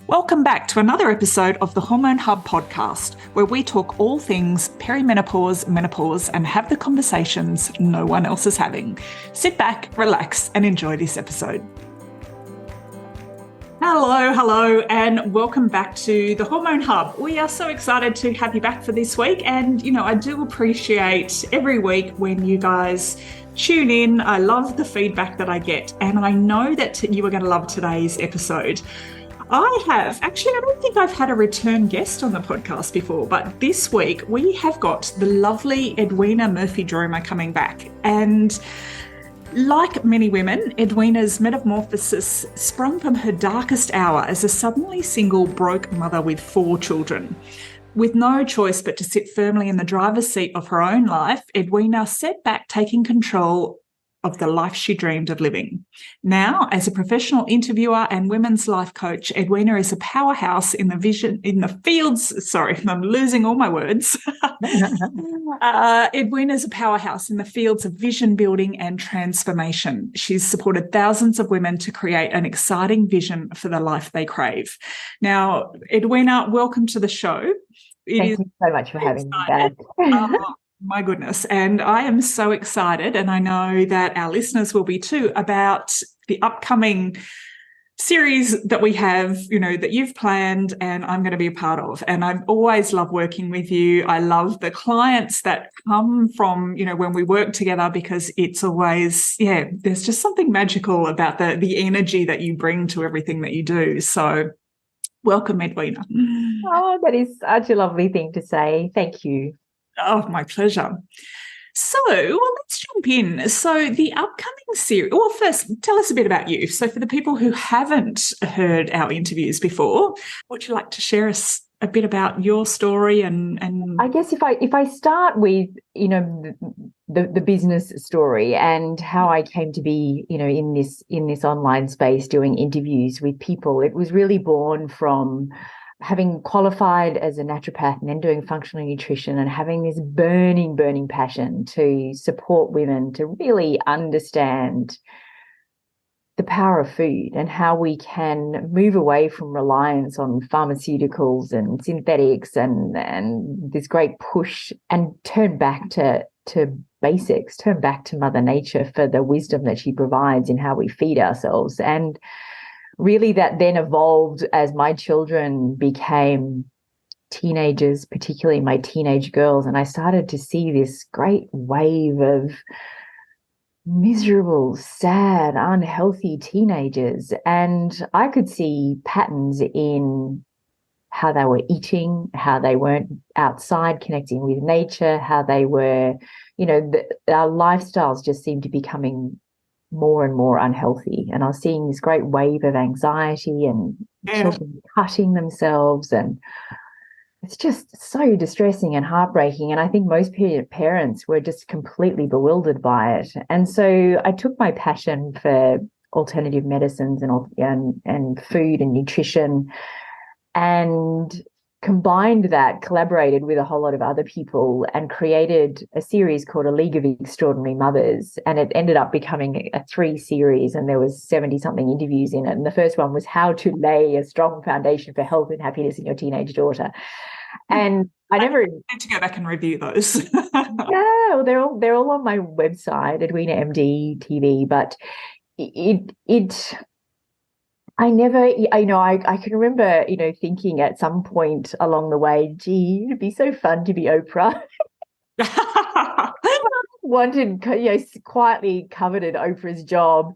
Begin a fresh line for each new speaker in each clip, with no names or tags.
Welcome back to another episode of the Hormone Hub podcast, where we talk all things perimenopause, menopause, and have the conversations no one else is having. Sit back, relax, and enjoy this episode. Hello, and welcome back to the Hormone Hub. We are so excited to have you back for this week. And, I do appreciate every week when you guys tune in. I love the feedback that I get, and I know that you are going to love today's episode. I don't think I've had a return guest on the podcast before, but this week we have got the lovely Edwina Murphy-Droomer coming back. And like many women, Edwina's metamorphosis sprung from her darkest hour as a suddenly single, broke mother with 4 children. With no choice but to sit firmly in the driver's seat of her own life, Edwina set back taking control of the life she dreamed of living. Now, as a professional interviewer and women's life coach, Edwina is a powerhouse in the fields. Sorry, I'm losing all my words. Edwina is a powerhouse in the fields of vision building and transformation. She's supported thousands of women to create an exciting vision for the life they crave. Now, Edwina, welcome to the show.
Thank you so much for having me back.
My goodness. And I am so excited, and I know that our listeners will be too, about the upcoming series that we have, that you've planned and I'm going to be a part of. And I always love working with you. I love the clients that come from, when we work together, because it's always, there's just something magical about the energy that you bring to everything that you do. So welcome, Edwina.
Oh, that is such a lovely thing to say. Thank you.
Oh, my pleasure. So, let's jump in. So the upcoming series, well, first, tell us a bit about you. So for the people who haven't heard our interviews before, would you like to share us a bit about your story? And
I guess if I start with, the business story and how I came to be, in this online space doing interviews with people, it was really born from having qualified as a naturopath and then doing functional nutrition and having this burning passion to support women to really understand the power of food and how we can move away from reliance on pharmaceuticals and synthetics and this great push and turn back to basics, turn back to Mother Nature for the wisdom that she provides in how we feed ourselves. And really that then evolved as my children became teenagers, particularly my teenage girls, and I started to see this great wave of miserable, sad, unhealthy teenagers. And I could see patterns in how they were eating, how they weren't outside connecting with nature, how they were, our lifestyles just seemed to be becoming more and more unhealthy. And I was seeing this great wave of anxiety and children cutting themselves. And it's just so distressing and heartbreaking. And I think most parents were just completely bewildered by it. And so I took my passion for alternative medicines and food and nutrition and collaborated with a whole lot of other people and created a series called A League of Extraordinary Mothers. And it ended up becoming a 3 series, and there was 70-something interviews in it. And the first one was how to lay a strong foundation for health and happiness in your teenage daughter. And I need
to go back and review those.
Yeah, well, they're all on my website, Edwina MD TV, but I can remember, thinking at some point along the way, gee, it'd be so fun to be Oprah. Wanted, quietly coveted Oprah's job.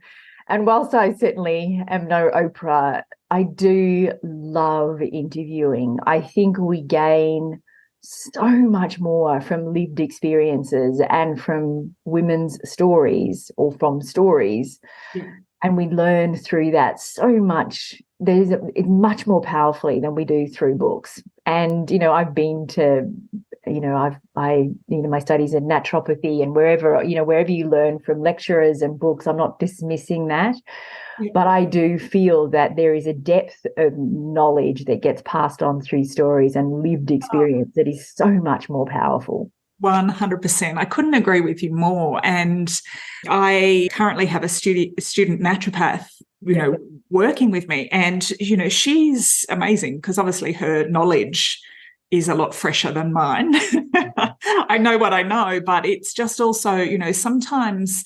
And whilst I certainly am no Oprah, I do love interviewing. I think we gain so much more from lived experiences and from women's stories or from stories. Yeah. And we learn through that so much. It's much more powerfully than we do through books. And, I've been to, my studies in naturopathy and wherever you learn from lecturers and books, I'm not dismissing that. Yeah. But I do feel that there is a depth of knowledge that gets passed on through stories and lived experience that is so much more powerful.
100%. I couldn't agree with you more. And I currently have a student naturopath working with me. And, she's amazing because obviously her knowledge is a lot fresher than mine. I know what I know, but it's just also, sometimes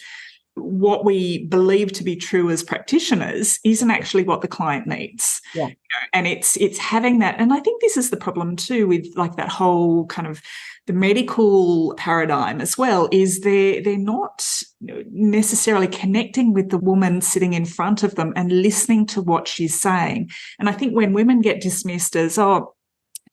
what we believe to be true as practitioners isn't actually what the client needs.
Yeah.
And it's having that. And I think this is the problem too with like that whole kind of the medical paradigm as well, is they're not necessarily connecting with the woman sitting in front of them and listening to what she's saying. And I think when women get dismissed as,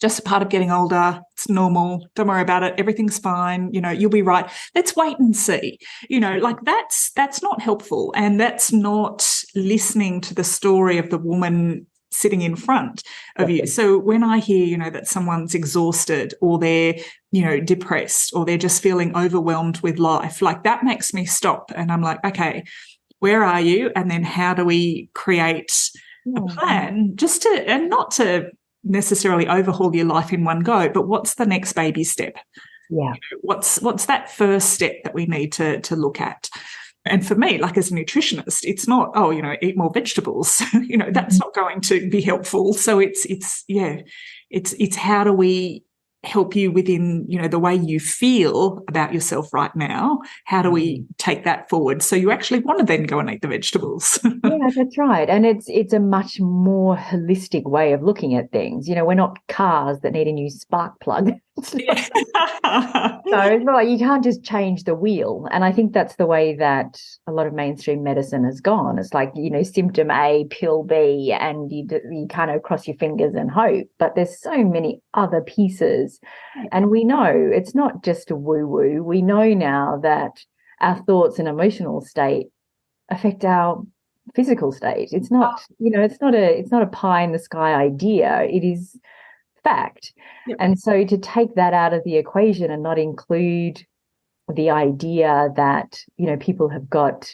just a part of getting older, it's normal, don't worry about it, everything's fine, you'll be right, let's wait and see, like that's not helpful, and that's not listening to the story of the woman sitting in front of you. So when I hear, that someone's exhausted or they're, depressed or they're just feeling overwhelmed with life, like that makes me stop and I'm like, okay, where are you? And then how do we create a plan just to, and not to necessarily overhaul your life in one go, but what's the next baby step?
Yeah.
What's that first step that we need to look at? And for me, like as a nutritionist, it's not, eat more vegetables. That's not going to be helpful. So it's how do we help you within, the way you feel about yourself right now? How do we take that forward so you actually want to then go and eat the vegetables?
Yeah, that's right. And it's a much more holistic way of looking at things. We're not cars that need a new spark plug. So it's not like you can't just change the wheel. And I think that's the way that a lot of mainstream medicine has gone. It's like, symptom A, pill B, and you kind of cross your fingers and hope. But there's so many other pieces. And we know it's not just a woo-woo. We know now that our thoughts and emotional state affect our physical state. It's not, it's not a pie in the sky idea. It is fact. Yep. And so to take that out of the equation and not include the idea that, people have got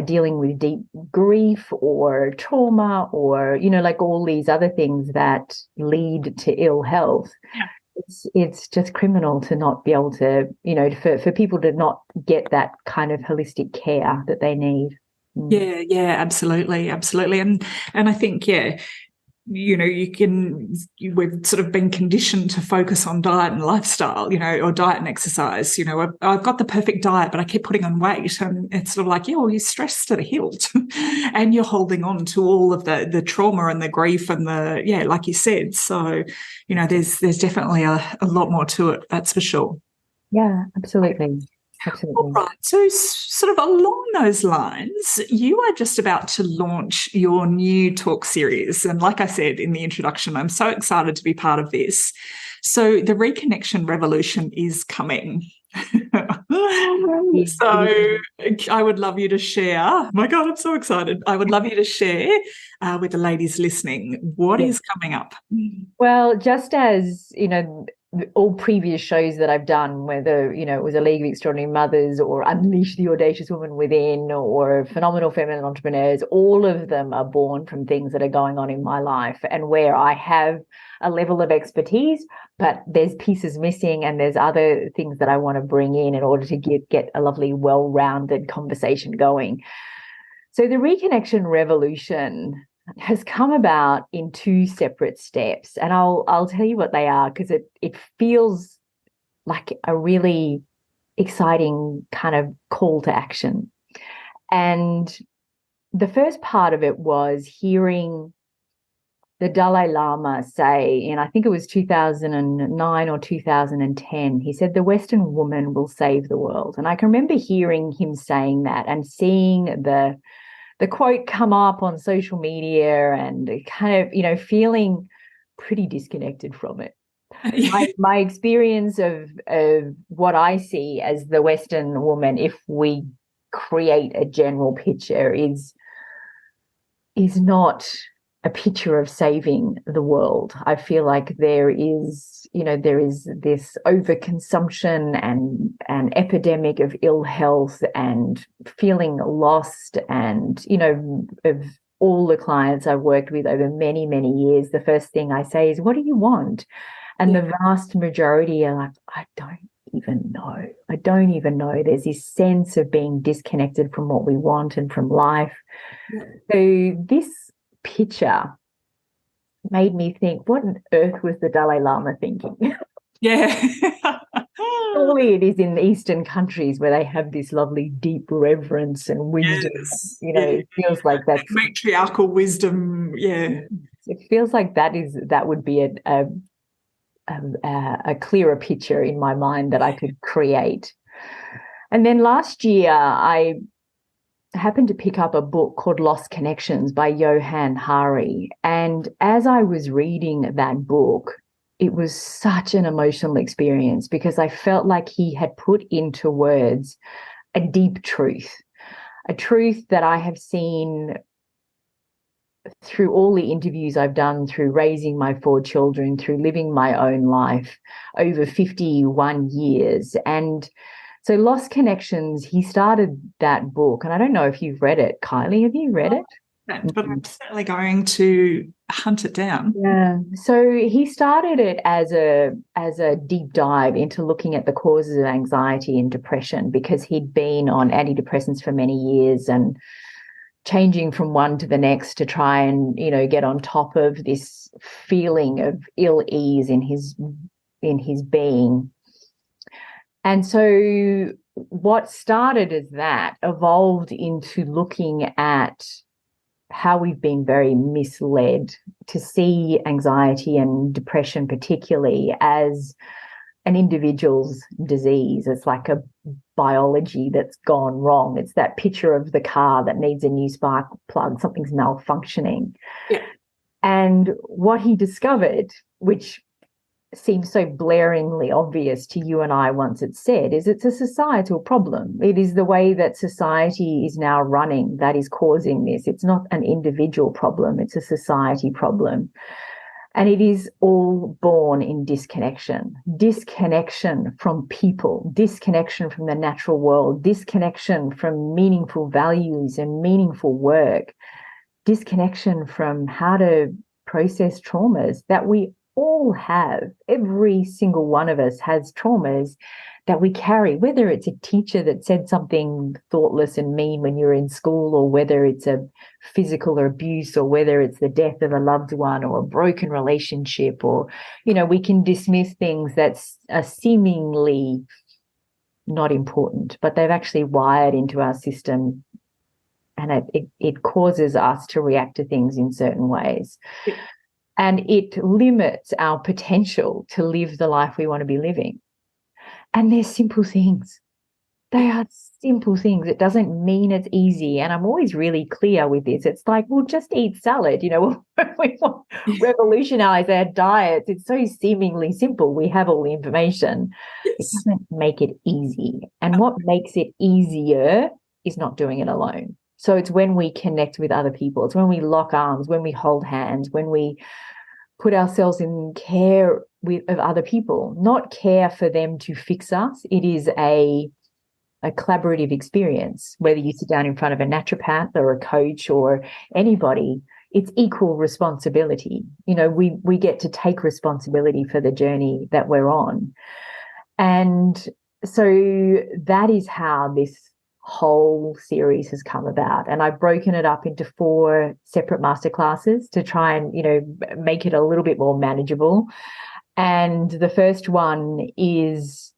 dealing with deep grief or trauma or, like all these other things that lead to ill health. Yeah. It's just criminal to not be able to, for people to not get that kind of holistic care that they need.
Yeah, absolutely. And I think, we've sort of been conditioned to focus on diet and lifestyle, or diet and exercise. I've got the perfect diet, but I keep putting on weight, and it's sort of like, you're stressed to the hilt and you're holding on to all of the trauma and the grief and like you said. So, there's definitely a lot more to it. That's for sure.
Yeah, absolutely. Absolutely.
All right. So sort of along those lines, you are just about to launch your new talk series. And like I said in the introduction, I'm so excited to be part of this. So the Reconnection revolution is coming. So I would love you to share. Oh my God, I'm so excited. I would love you to share with the ladies listening what is coming up.
Well, just as, all previous shows that I've done, whether, it was A League of Extraordinary Mothers or Unleash the Audacious Woman Within or Phenomenal Feminine Entrepreneurs, all of them are born from things that are going on in my life and where I have a level of expertise, but there's pieces missing and there's other things that I want to bring in order to get a lovely, well-rounded conversation going. So the Reconnection revolution has come about in two separate steps, and I'll tell you what they are because it feels like a really exciting kind of call to action. And the first part of it was hearing the Dalai Lama say, and I think it was 2009 or 2010, he said, "The Western woman will save the world." And I can remember hearing him saying that and seeing the quote come up on social media and kind of, feeling pretty disconnected from it. My experience of what I see as the Western woman, if we create a general picture, is not a picture of saving the world. I feel like there is this overconsumption and an epidemic of ill health and feeling lost. And, of all the clients I've worked with over many, many years, the first thing I say is, "What do you want?" And the vast majority are like, "I don't even know. I don't even know. There's this sense of being disconnected from what we want and from life.
Yeah.
So this picture made me think, what on earth was the Dalai Lama thinking?
Yeah.
Surely it is in the Eastern countries where they have this lovely deep reverence and wisdom.
Yes.
You know,
Yeah.
it feels like that's
Matriarchal wisdom. Yeah.
it feels like that would be a clearer picture in my mind that I could create. And then last year I happened to pick up a book called Lost Connections by Johann Hari. And as I was reading that book, it was such an emotional experience because I felt like he had put into words a deep truth, a truth that I have seen through all the interviews I've done, through raising my 4 children, through living my own life over 51 years. And so Lost Connections, he started that book, and I don't know if you've read it. Kylie, have you read it?
But I'm certainly going to hunt it down.
Yeah. So he started it as a deep dive into looking at the causes of anxiety and depression because he'd been on antidepressants for many years and changing from one to the next to try and, you know, get on top of this feeling of ill ease in his being. And so what started as that evolved into looking at how we've been very misled to see anxiety and depression particularly as an individual's disease. It's like a biology that's gone wrong. It's that picture of the car that needs a new spark plug, something's malfunctioning.
Yeah.
And what he discovered, which seems so blaringly obvious to you and I once it's said, is it's a societal problem. It is the way that society is now running that is causing this. It's not an individual problem, it's a society problem. And it is all born in disconnection from people, disconnection from the natural world, disconnection from meaningful values and meaningful work, disconnection from how to process traumas that we all have. Every single one of us has traumas that we carry, whether it's a teacher that said something thoughtless and mean when you're in school, or whether it's a physical abuse, or whether it's the death of a loved one or a broken relationship, or, you know, we can dismiss things that are seemingly not important, but they've actually wired into our system, and it causes us to react to things in certain ways. Yeah. And it limits our potential to live the life we want to be living. And they're simple things. They are simple things. It doesn't mean it's easy. And I'm always really clear with this. It's like, well, just eat salad. You know, we want to revolutionize our diets. It's so seemingly simple. We have all the information. Yes. It doesn't make it easy. And what makes it easier is not doing it alone. So it's when we connect with other people. It's when we lock arms, when we hold hands, when we put ourselves in care of other people, not care for them to fix us. It is a collaborative experience, whether you sit down in front of a naturopath or a coach or anybody, it's equal responsibility. You know, we get to take responsibility for the journey that we're on. And so that is how this whole series has come about. And I've broken it up into 4 separate masterclasses to try and, you know, make it a little bit more manageable. And the first one is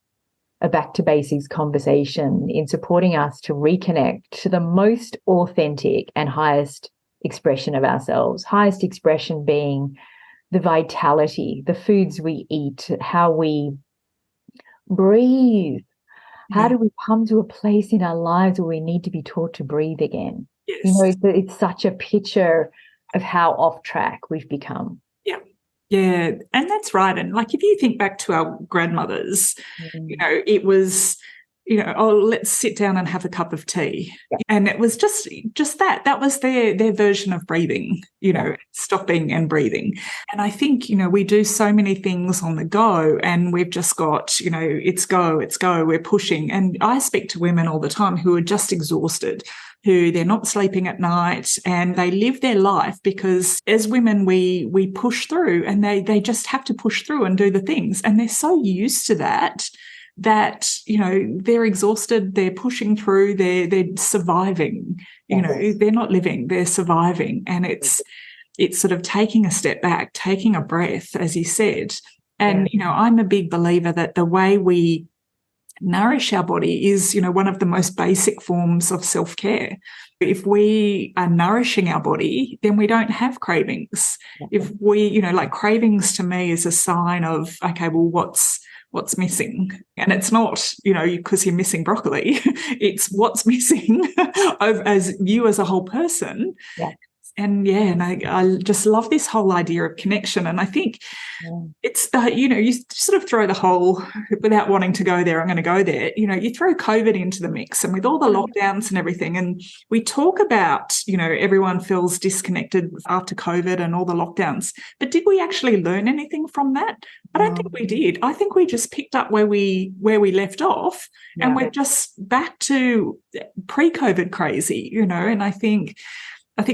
a back to basics conversation in supporting us to reconnect to the most authentic and highest expression of ourselves. Highest expression being the vitality, the foods we eat, how we breathe. How do we come to a place in our lives where we need to be taught to breathe again? Yes. You know, it's such a picture of how off track we've become.
Yeah. Yeah. And that's right. And like, if you think back to our grandmothers, you know, it was, you know, oh, let's sit down and have a cup of tea. Yeah. And it was just that was their version of breathing, you know, stopping and breathing. And I think, you know, we do so many things on the go, and we've just got, you know, it's go, we're pushing. And I speak to women all the time who are just exhausted, who they're not sleeping at night, and they live their life because as women, we push through, and they just have to push through and do the things. And they're so used to that that, they're exhausted, they're pushing through, they're surviving, they're not living, they're surviving. And it's sort of taking a step back, taking a breath, as you said. And, I'm a big believer that the way we nourish our body is, one of the most basic forms of self-care. If we are nourishing our body, then we don't have cravings. If we, like cravings to me is a sign of, okay, well, what's missing? And it's not, because you're missing broccoli. It's what's missing as you as a whole person.
Yeah.
And I just love this whole idea of connection. And I think it's the, you sort of throw the whole, without wanting to go there, I'm going to go there, you throw COVID into the mix, and with all the lockdowns and everything. And we talk about, everyone feels disconnected after COVID and all the lockdowns. But did we actually learn anything from that? I don't think we did. I think we just picked up where we left off, and we're just back to pre-COVID crazy, and I think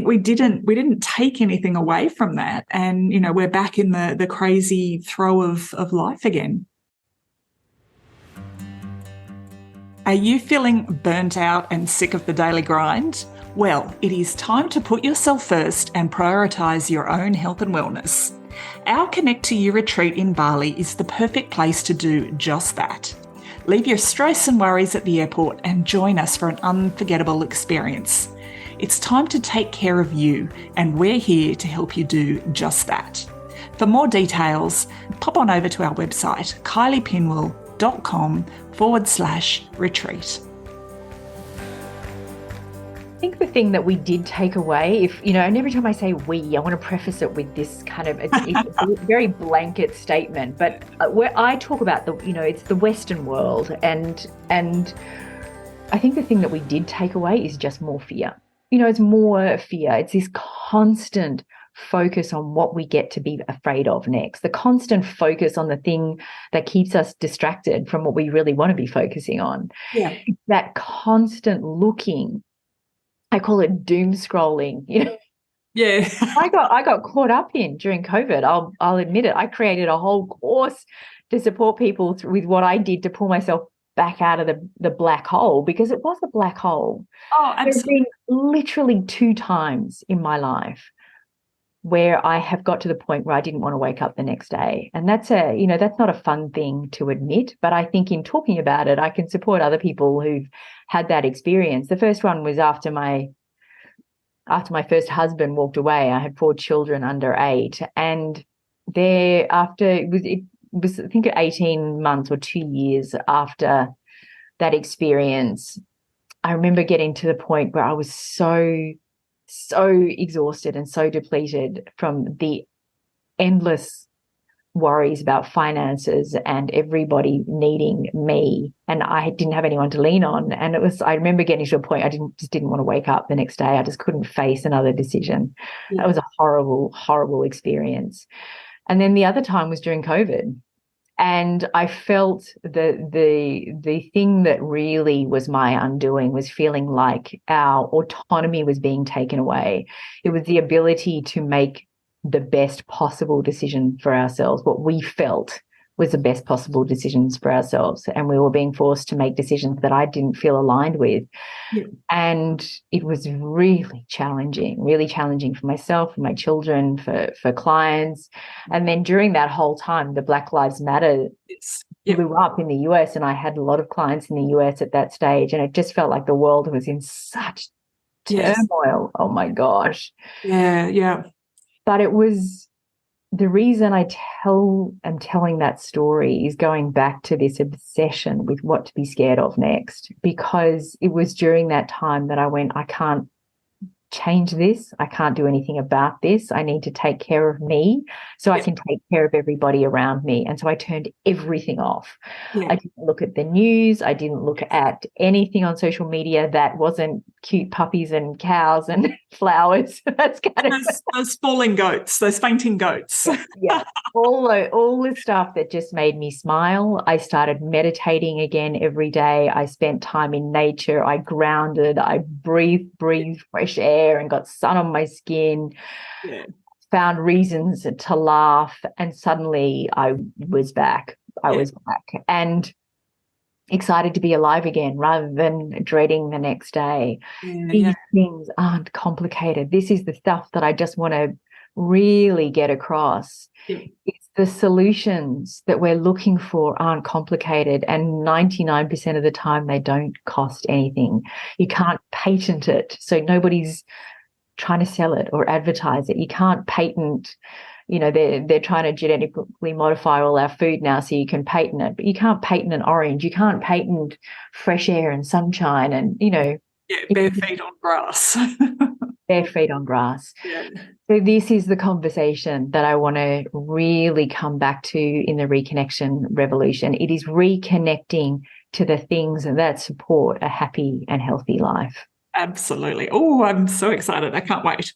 we didn't take anything away from that. And, we're back in the crazy throw of life again. Are you feeling burnt out and sick of the daily grind? Well, it is time to put yourself first and prioritise your own health and wellness. Our Connect to You retreat in Bali is the perfect place to do just that. Leave your stress and worries at the airport and join us for an unforgettable experience. It's time to take care of you, and we're here to help you do just that. For more details, pop on over to our website, kyliepinwell.com/retreat.
I think the thing that we did take away, and every time I say we, I want to preface it with this kind of, it's a very blanket statement, but where I talk about it's the Western world, and I think the thing that we did take away is just more fear. It's more fear. It's this constant focus on what we get to be afraid of next, the constant focus on the thing that keeps us distracted from what we really want to be focusing on.
Yeah.
That constant looking, I call it doom scrolling.
Yeah.
I got caught up in during COVID. I'll admit it. I created a whole course to support people with what I did to pull myself back out of the black hole, because it was a black hole.
Oh, absolutely.
There's been literally 2 times in my life where I have got to the point where I didn't want to wake up the next day. And that's that's not a fun thing to admit, but I think in talking about it, I can support other people who've had that experience. The first one was after my first husband walked away. I had 4 children under 8, and thereafter it was I think 18 months or 2 years after that experience, I remember getting to the point where I was so exhausted and so depleted from the endless worries about finances and everybody needing me, and I didn't have anyone to lean on. And I remember getting to a point I just didn't want to wake up the next day. I just couldn't face another decision. Yeah. That was a horrible, horrible experience. And then the other time was during COVID. And I felt the thing that really was my undoing was feeling like our autonomy was being taken away. It was the ability to make the best possible decision for ourselves, what we felt was the best possible decisions for ourselves. And we were being forced to make decisions that I didn't feel aligned with. Yeah. And it was really challenging for myself, for my children, for clients. And then during that whole time, the Black Lives Matter blew up in the US, and I had a lot of clients in the US at that stage, and it just felt like the world was in such turmoil. Oh my gosh.
Yeah.
But it was, the reason I'm telling that story is going back to this obsession with what to be scared of next, because it was during that time that I went, I can't change this. I can't do anything about this. I need to take care of me so I can take care of everybody around me. And so I turned everything off. Yeah. I didn't look at the news. I didn't look at anything on social media that wasn't cute puppies and cows and flowers. That's kind of
those falling goats, those fainting goats.
Yeah. All the stuff that just made me smile. I started meditating again every day. I spent time in nature. I grounded. I breathed fresh air and got sun on my skin. Yeah. Found reasons to laugh, and suddenly I was back. I was back. And excited to be alive again rather than dreading the next day.
Yeah.
These things aren't complicated. This is the stuff that I just want to really get across.
Yeah.
It's the solutions that we're looking for aren't complicated, and 99% of the time they don't cost anything. You can't patent it, so nobody's trying to sell it or advertise it. You can't patent, they're trying to genetically modify all our food now so you can patent it, but you can't patent an orange. You can't patent fresh air and sunshine and,
bare feet on grass.
bare feet on grass.
Yeah.
So this is the conversation that I want to really come back to in the reconnection revolution. It is reconnecting to the things that support a happy and healthy life.
Absolutely. Oh, I'm so excited. I can't wait.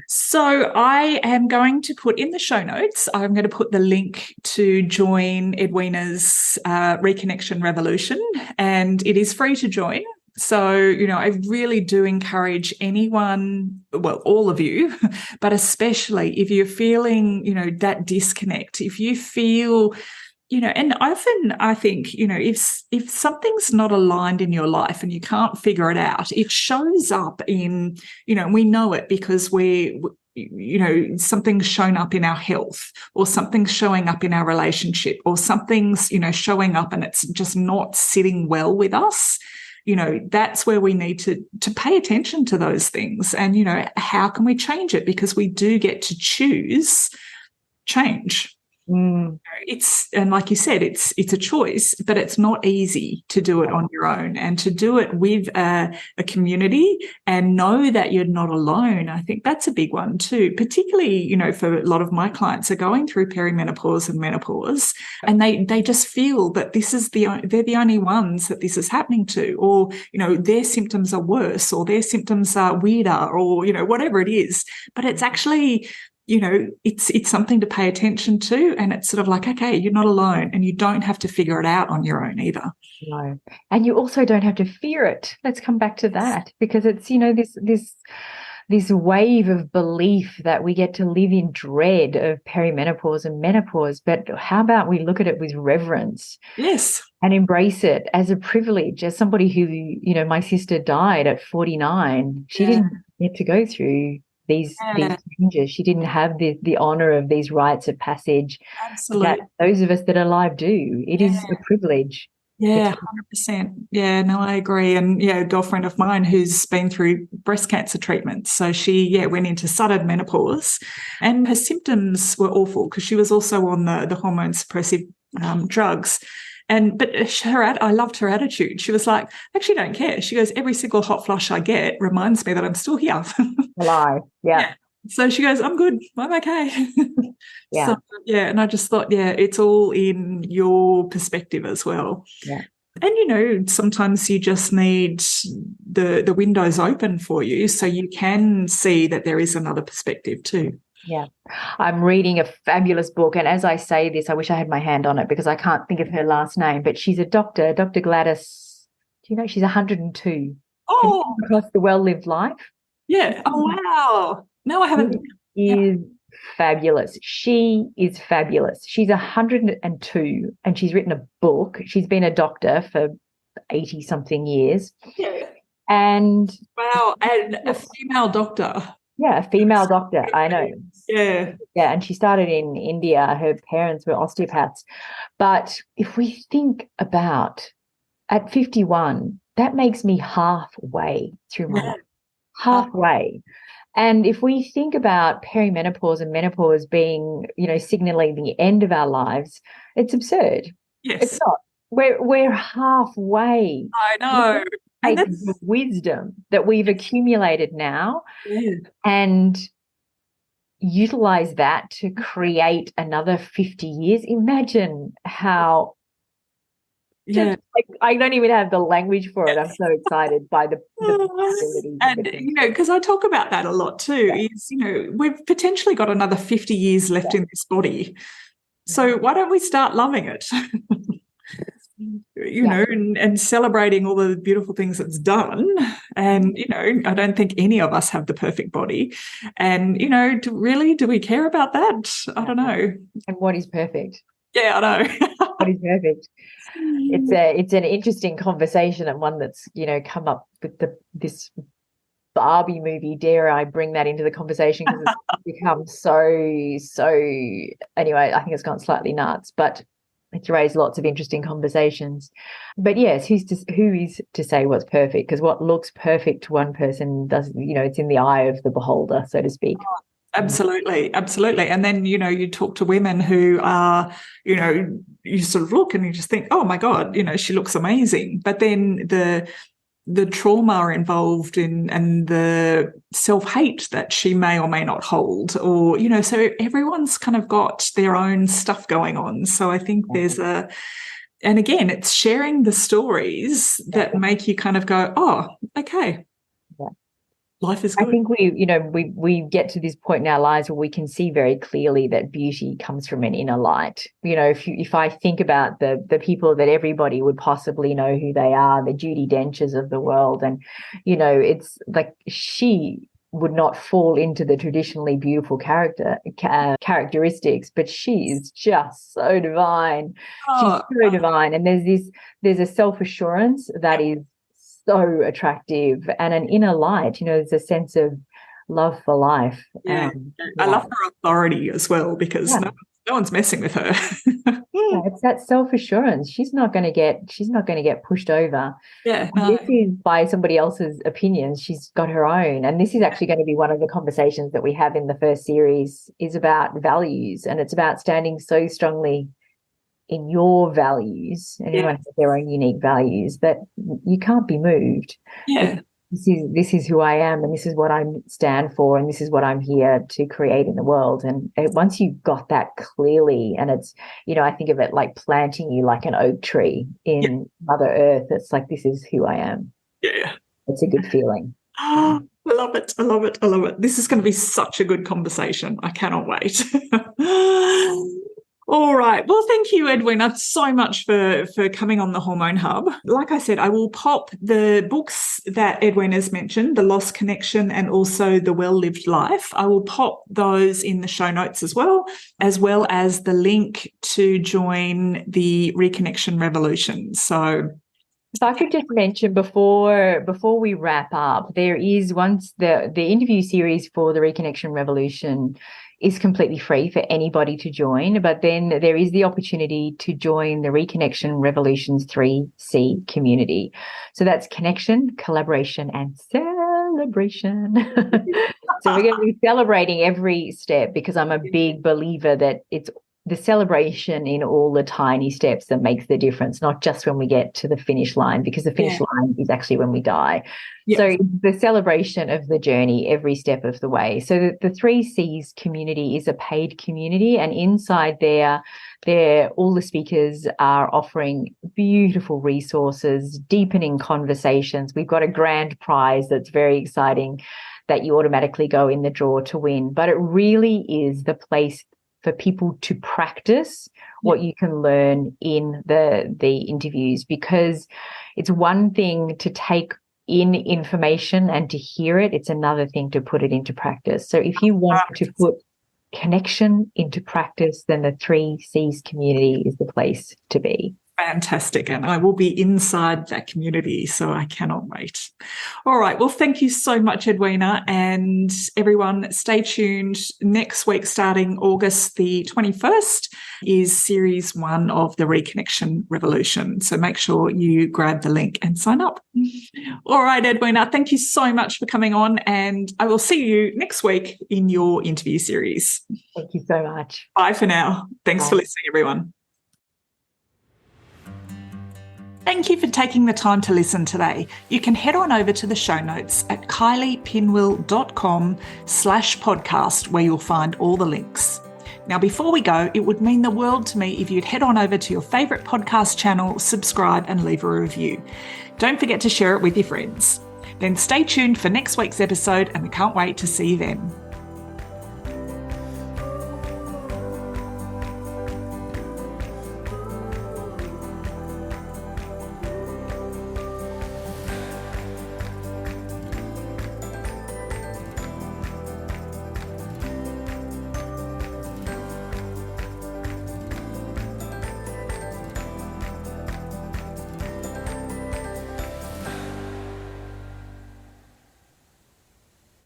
So I am going to put in the show notes, I'm going to put the link to join Edwina's Reconnection Revolution, and it is free to join. So, I really do encourage anyone, well, all of you, but especially if you're feeling, that disconnect, if you feel, and often I think, if something's not aligned in your life and you can't figure it out, it shows up in, we know it because something's shown up in our health, or something's showing up in our relationship, or something's, showing up and it's just not sitting well with us. That's where we need to pay attention to those things. And, how can we change it? Because we do get to choose change. And like you said, it's a choice, but it's not easy to do it on your own, and to do it with a community and know that you're not alone. I think that's a big one too, particularly, for a lot of my clients are going through perimenopause and menopause, and they just feel that they're the only ones that this is happening to, or, their symptoms are worse, or their symptoms are weirder, or, whatever it is. But it's actually, it's something to pay attention to, and it's sort of like, okay, you're not alone, and you don't have to figure it out on your own either.
No, and you also don't have to fear it. Let's come back to that, because it's, this wave of belief that we get to live in dread of perimenopause and menopause. But how about we look at it with reverence?
Yes.
And embrace it as a privilege, as somebody who, my sister died at 49. She didn't get to go through these changes. She didn't have the honor of these rites of passage.
Absolutely.
That those of us that are alive do. It is a privilege.
Yeah, 100%. Yeah, no, I agree. And a girlfriend of mine who's been through breast cancer treatment. So she, went into sudden menopause, and her symptoms were awful because she was also on the hormone suppressive drugs. But I loved her attitude. She was like, I actually don't care. She goes, every single hot flush I get reminds me that I'm still here.
Alive. Yeah.
So she goes, I'm good. I'm okay.
Yeah.
So, and I just thought, it's all in your perspective as well.
Yeah.
And, sometimes you just need the windows open for you so you can see that there is another perspective too.
Yeah. I'm reading a fabulous book, and as I say this, I wish I had my hand on it because I can't think of her last name, but she's a doctor, Dr. Gladys. Do you know she's 102?
Oh,
across the well-lived life.
Yeah. Oh, wow. No, I haven't.
Is fabulous. She is fabulous. She's 102 and she's written a book. She's been a doctor for 80 something years.
Yeah.
And
wow, and a female doctor.
Yeah, a female doctor. I know.
Yeah.
Yeah, and she started in India. Her parents were osteopaths. But if we think about at 51, that makes me halfway through my life. Halfway. And if we think about perimenopause and menopause being, signaling the end of our lives, it's absurd.
Yes.
It's not. We're halfway.
I know.
And that's the wisdom that we've accumulated now and utilize that to create another 50 years. Imagine how I don't even have the language for it. I'm so excited by the possibilities.
And, because I talk about that a lot too, is, we've potentially got another 50 years left in this body. So why don't we start loving it? And celebrating all the beautiful things it's done. And, I don't think any of us have the perfect body. And, do we care about that? I don't know.
And what is perfect?
Yeah, I know.
What is perfect? It's an interesting conversation, and one that's, come up with this Barbie movie. Dare I bring that into the conversation, because it's become so anyway, I think it's gone slightly nuts, but it's raised lots of interesting conversations. But yes, who is to say what's perfect? Because what looks perfect to one person doesn't, it's in the eye of the beholder, so to speak.
Absolutely. And then, you talk to women who are, you sort of look and you just think, oh my God, she looks amazing. But then the trauma involved and the self-hate that she may or may not hold, or, so everyone's kind of got their own stuff going on. So I think there's and again, it's sharing the stories that make you kind of go, oh, okay. Life is good.
I think we get to this point in our lives where we can see very clearly that beauty comes from an inner light. If I think about the people that everybody would possibly know who they are, the Judi Denchs of the world, and it's like she would not fall into the traditionally beautiful characteristics, but she is just so divine. She's so divine, and there's a self-assurance that is so attractive, and an inner light. There's a sense of love for life.
I love her authority as well, because no one's messing with her.
It's that self-assurance. She's not going to get pushed over. This is by somebody else's opinions. She's got her own, and this is actually going to be one of the conversations that we have in the first series, is about values, and it's about standing so strongly in your values, and everyone has their own unique values, that you can't be moved. This is who I am, and this is what I stand for, and this is what I'm here to create in the world. And once you've got that clearly, and it's, I think of it like planting you like an oak tree in Mother Earth. It's like, this is who I am. It's a good feeling.
I love it. This is going to be such a good conversation. I cannot wait. All right. Well, thank you, Edwina, so much for coming on the Hormone Hub. Like I said, I will pop the books that Edwina's mentioned, The Lost Connection and also The Well-Lived Life. I will pop those in the show notes as well as the link to join the Reconnection Revolution. So
if I could just mention before we wrap up, there is, once the interview series for the Reconnection Revolution is completely free for anybody to join, but then there is the opportunity to join the Reconnection Revolution's 3C community. So that's connection, collaboration, and celebration. So we're going to be celebrating every step, because I'm a big believer that it's the celebration in all the tiny steps that makes the difference, not just when we get to the finish line, because the finish line is actually when we die. So the celebration of the journey every step of the way. So the 3Cs community is a paid community, and inside there all the speakers are offering beautiful resources, deepening conversations. We've got a grand prize that's very exciting that you automatically go in the draw to win. But it really is the place for people to practice what you can learn in the interviews, because it's one thing to take in information and to hear it. It's another thing to put it into practice. So if you want to put connection into practice, then the 3Cs community is the place to be.
Fantastic. And I will be inside that community, so I cannot wait. All right. Well, thank you so much, Edwina. And everyone, stay tuned. Next week, starting August the 21st, is Series 1 of the Reconnection Revolution. So make sure you grab the link and sign up. All right, Edwina, thank you so much for coming on. And I will see you next week in your interview series.
Thank you so much.
Bye for now. Thanks for listening, everyone. Thank you for taking the time to listen today. You can head on over to the show notes at kyliepinwill.com/podcast, where you'll find all the links. Now, before we go, it would mean the world to me if you'd head on over to your favourite podcast channel, subscribe and leave a review. Don't forget to share it with your friends. Then stay tuned for next week's episode, and we can't wait to see you then.